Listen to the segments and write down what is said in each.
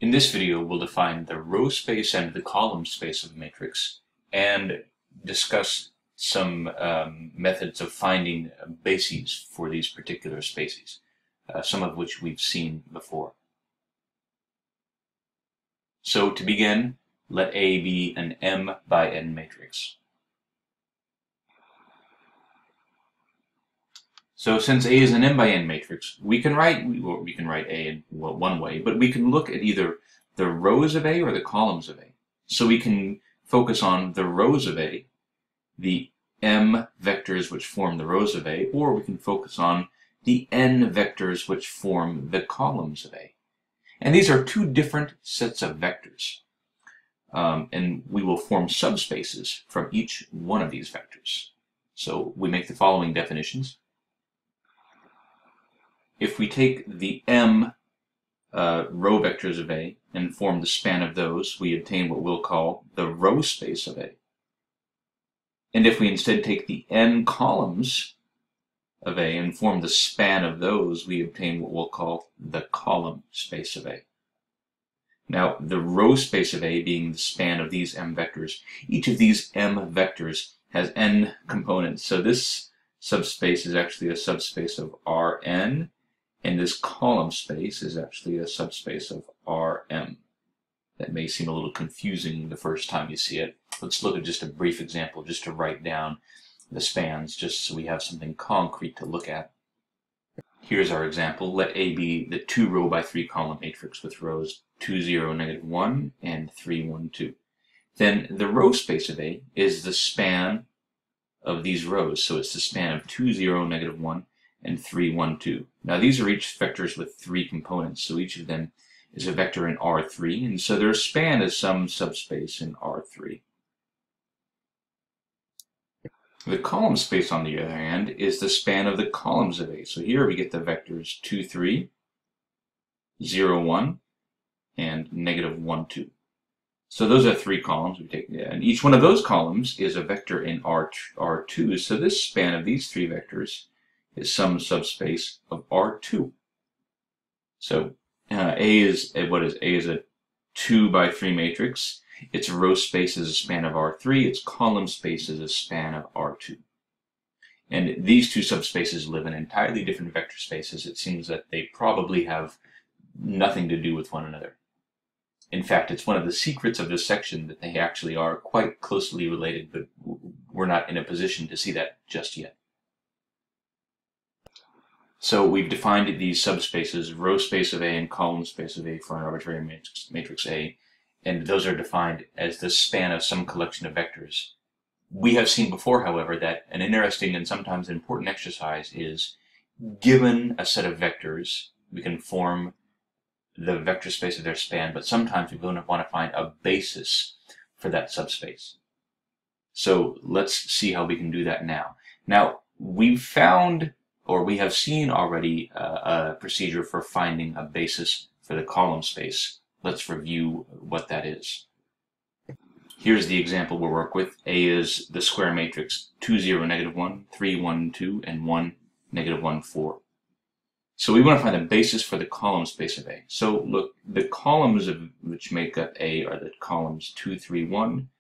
In this video, we'll define the row space and the column space of a matrix and discuss some methods of finding bases for these particular spaces, some of which we've seen before. So to begin, let A be an M by N matrix. So since A is an M by N matrix, we can write A in one way, but we can look at either the rows of A or the columns of A. So we can focus on the rows of A, the M vectors which form the rows of A, or we can focus on the N vectors which form the columns of A. And these are two different sets of vectors. And we will form subspaces from each one of these vectors. So we make the following definitions. If we take the M row vectors of A and form the span of those, we obtain what we'll call the row space of A. And if we instead take the N columns of A and form the span of those, we obtain what we'll call the column space of A. Now, the row space of A being the span of these M vectors, each of these M vectors has N components. So this subspace is actually a subspace of Rn, and this column space is actually a subspace of Rm. That may seem a little confusing the first time you see it. Let's look at just a brief example just to write down the spans, just so we have something concrete to look at. Here's our example. Let A be the 2 row by 3 column matrix with rows 2, 0, -1, and 3, 1, 2. Then the row space of A is the span of these rows. So it's the span of 2, 0, -1, and 3, 1, 2. Now these are each vectors with 3 components, so each of them is a vector in R3, and so their span is some subspace in R3. The column space, on the other hand, is the span of the columns of A. So here we get the vectors 2, 3, 0, 1, and -1, 2. So those are 3 columns we take, and each one of those columns is a vector in R2. So this span of these 3 vectors is some subspace of R2. So A is a 2 by 3 matrix. Its row space is a span of R3. Its column space is a span of R2. And these two subspaces live in entirely different vector spaces. It seems that they probably have nothing to do with one another. In fact, it's one of the secrets of this section that they actually are quite closely related, but we're not in a position to see that just yet. So we've defined these subspaces, row space of A and column space of A, for an arbitrary matrix A, and those are defined as the span of some collection of vectors. We have seen before, however, that an interesting and sometimes important exercise is, given a set of vectors, we can form the vector space of their span, but sometimes we want to find a basis for that subspace. So let's see how we can do that now. Now, we've found, or we have seen already, a procedure for finding a basis for the column space. Let's review what that is. Here's the example we'll work with. A is the square matrix 2, 0, -1, 3, 1, 2, and 1, -1, 4. So we want to find the basis for the column space of A. So look, the columns which make up A are the columns 2, 3, 1,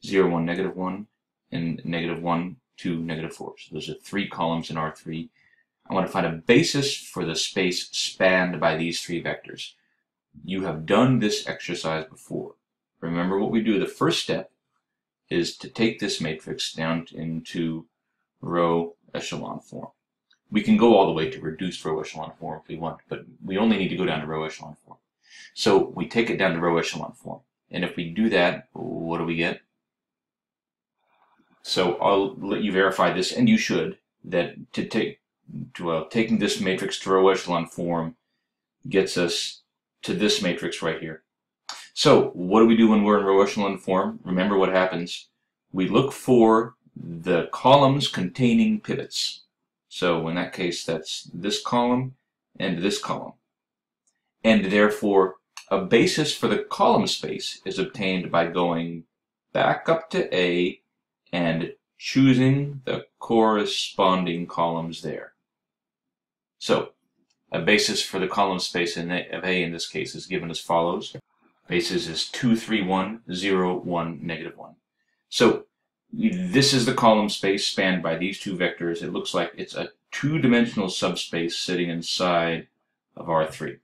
0, 1, -1, and -1, 2, -4. So those are 3 columns in R3. I want to find a basis for the space spanned by these 3 vectors. You have done this exercise before. Remember what we do. The first step is to take this matrix down into row echelon form. We can go all the way to reduced row echelon form if we want, but we only need to go down to row echelon form. So we take it down to row echelon form. And if we do that, what do we get? So I'll let you verify this, and you should, that taking this matrix to row echelon form gets us to this matrix right here. So what do we do when we're in row echelon form? Remember what happens. We look for the columns containing pivots. So in that case, that's this column and this column. And therefore, a basis for the column space is obtained by going back up to A and choosing the corresponding columns there. So a basis for the column space of A in this case is given as follows. Basis is 2, 3, 1, 0, 1, negative 1. So this is the column space spanned by these two vectors. It looks like it's a two-dimensional subspace sitting inside of R3.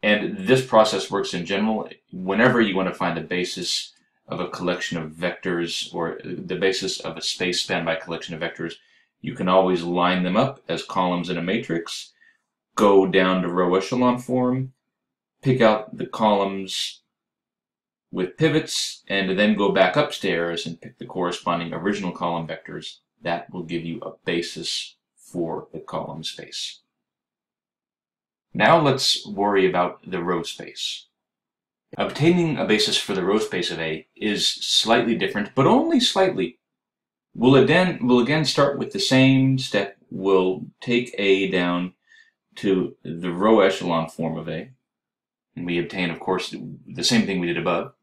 And this process works in general. Whenever you want to find the basis of a collection of vectors, or the basis of a space spanned by a collection of vectors, you can always line them up as columns in a matrix, go down to row echelon form, pick out the columns with pivots, and then go back upstairs and pick the corresponding original column vectors. That will give you a basis for the column space. Now let's worry about the row space. Obtaining a basis for the row space of A is slightly different, but only slightly. We'll again start with the same step. We'll take A down to the row echelon form of A, and we obtain, of course, the same thing we did above.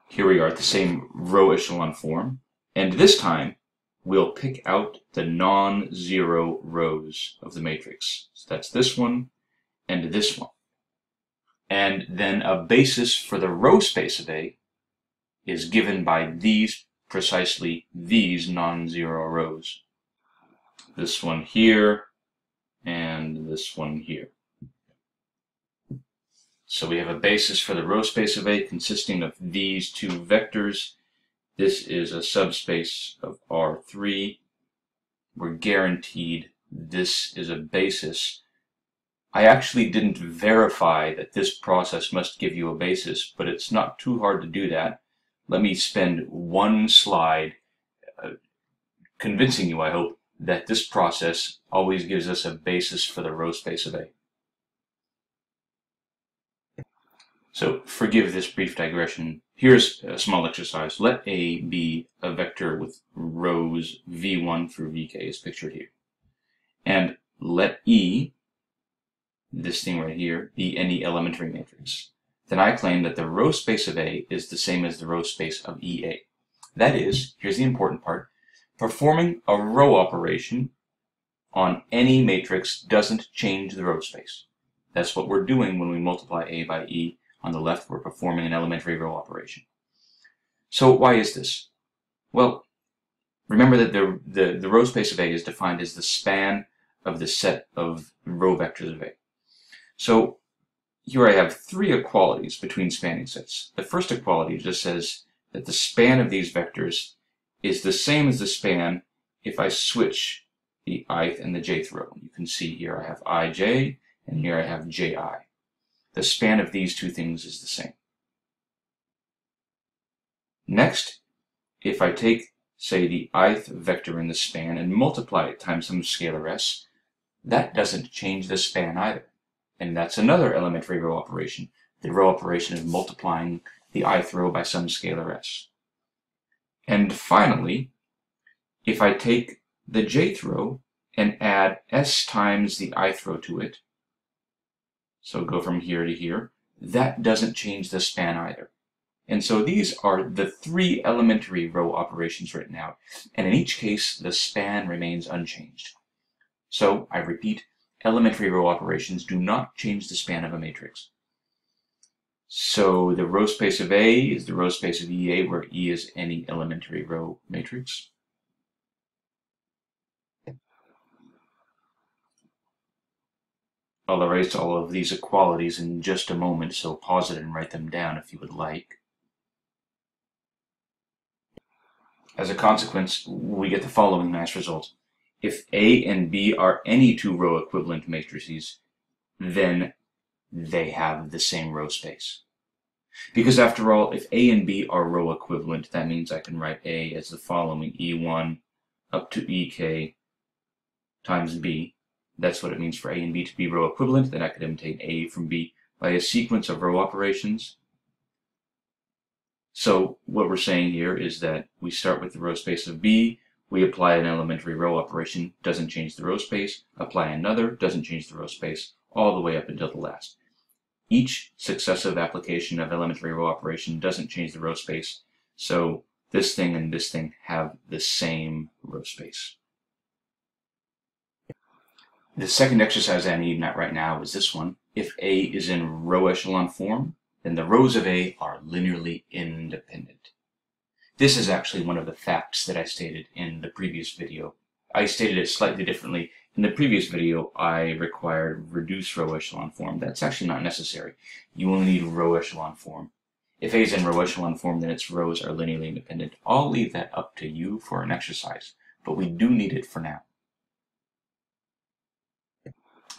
Here we are at the same row echelon form, and this time we'll pick out the non-zero rows of the matrix. So that's this one and this one. And then a basis for the row space of A is given by precisely these non-zero rows. This one here and this one here. So we have a basis for the row space of A consisting of these two vectors. This is a subspace of R3. We're guaranteed this is a basis. I actually didn't verify that this process must give you a basis, but it's not too hard to do that. Let me spend one slide convincing you, I hope, that this process always gives us a basis for the row space of A. So forgive this brief digression. Here's a small exercise. Let A be a vector with rows v1 through vk as pictured here. And let E, this thing right here, be any elementary matrix. Then I claim that the row space of A is the same as the row space of EA. That is, here's the important part, performing a row operation on any matrix doesn't change the row space. That's what we're doing when we multiply A by E. On the left, we're performing an elementary row operation. So why is this? Well, remember that the row space of A is defined as the span of the set of row vectors of A. So here I have three equalities between spanning sets. The first equality just says that the span of these vectors is the same as the span if I switch the ith and the jth row. You can see here I have ij, and here I have ji. The span of these two things is the same. Next, if I take, say, the ith vector in the span and multiply it times some scalar s, that doesn't change the span either. And that's another elementary row operation. The row operation is multiplying the ith row by some scalar s. And finally, if I take the jth row and add s times the ith row to it, so go from here to here, that doesn't change the span either. And so these are the three elementary row operations written out, and in each case the span remains unchanged. So, I repeat, elementary row operations do not change the span of a matrix. So the row space of A is the row space of EA, where E is any elementary row matrix. I'll erase all of these equalities in just a moment, so pause it and write them down if you would like. As a consequence, we get the following nice result. If A and B are any two row equivalent matrices, then they have the same row space. Because after all, if A and B are row equivalent, that means I can write A as the following, E1 up to EK times B. That's what it means for A and B to be row equivalent. Then I could obtain A from B by a sequence of row operations. So what we're saying here is that we start with the row space of B, we apply an elementary row operation, doesn't change the row space, apply another, doesn't change the row space, all the way up until the last. Each successive application of elementary row operation doesn't change the row space, so this thing and this thing have the same row space. The second exercise I'm aiming at right now is this one. If A is in row echelon form, then the rows of A are linearly independent. This is actually one of the facts that I stated in the previous video. I stated it slightly differently. In the previous video, I required reduced row echelon form. That's actually not necessary. You only need row echelon form. If A is in row echelon form, then its rows are linearly independent. I'll leave that up to you for an exercise, but we do need it for now.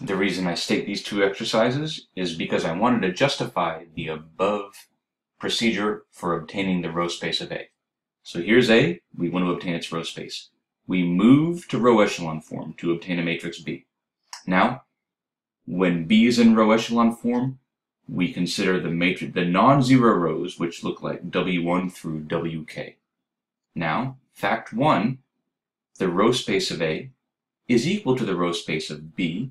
The reason I state these two exercises is because I wanted to justify the above procedure for obtaining the row space of A. So here's A, we want to obtain its row space. We move to row echelon form to obtain a matrix B. Now, when B is in row echelon form, we consider the non-zero rows, which look like W1 through WK. Now, fact 1, the row space of A is equal to the row space of B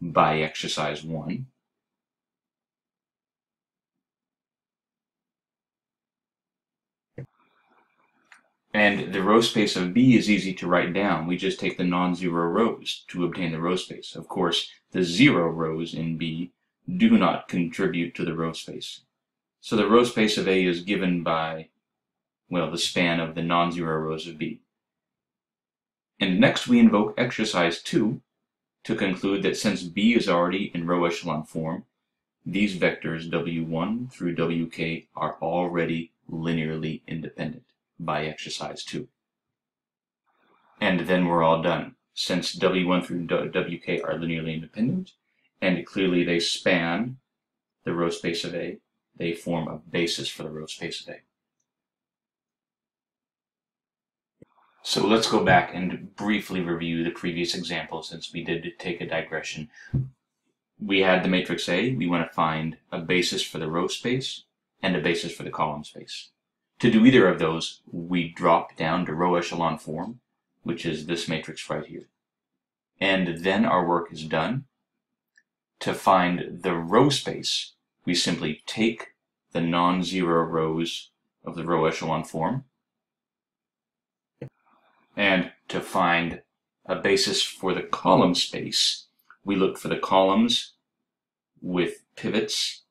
by exercise 1. And the row space of B is easy to write down. We just take the non-zero rows to obtain the row space. Of course, the zero rows in B do not contribute to the row space. So the row space of A is given by, well, the span of the non-zero rows of B. And next we invoke exercise 2 to conclude that since B is already in row echelon form, these vectors W1 through WK are already linearly independent by exercise 2. And then we're all done. Since W1 through WK are linearly independent, and clearly they span the row space of A, they form a basis for the row space of A. So let's go back and briefly review the previous example since we did take a digression. We had the matrix A. We want to find a basis for the row space and a basis for the column space. To do either of those, we drop down to row echelon form, which is this matrix right here. And then our work is done. To find the row space, we simply take the non-zero rows of the row echelon form. And to find a basis for the column space, we look for the columns with pivots,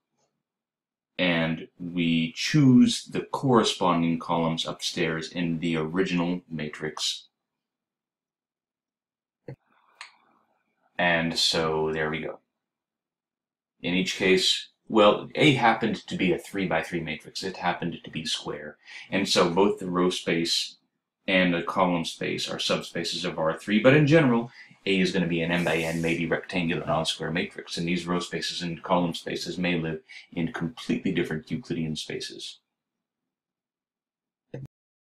and we choose the corresponding columns upstairs in the original matrix. And so there we go. In each case, well, A happened to be a 3x3 matrix. It happened to be square. And so both the row space and the column space are subspaces of R3, but in general, A is going to be an n by n, maybe rectangular non-square matrix, and these row spaces and column spaces may live in completely different Euclidean spaces.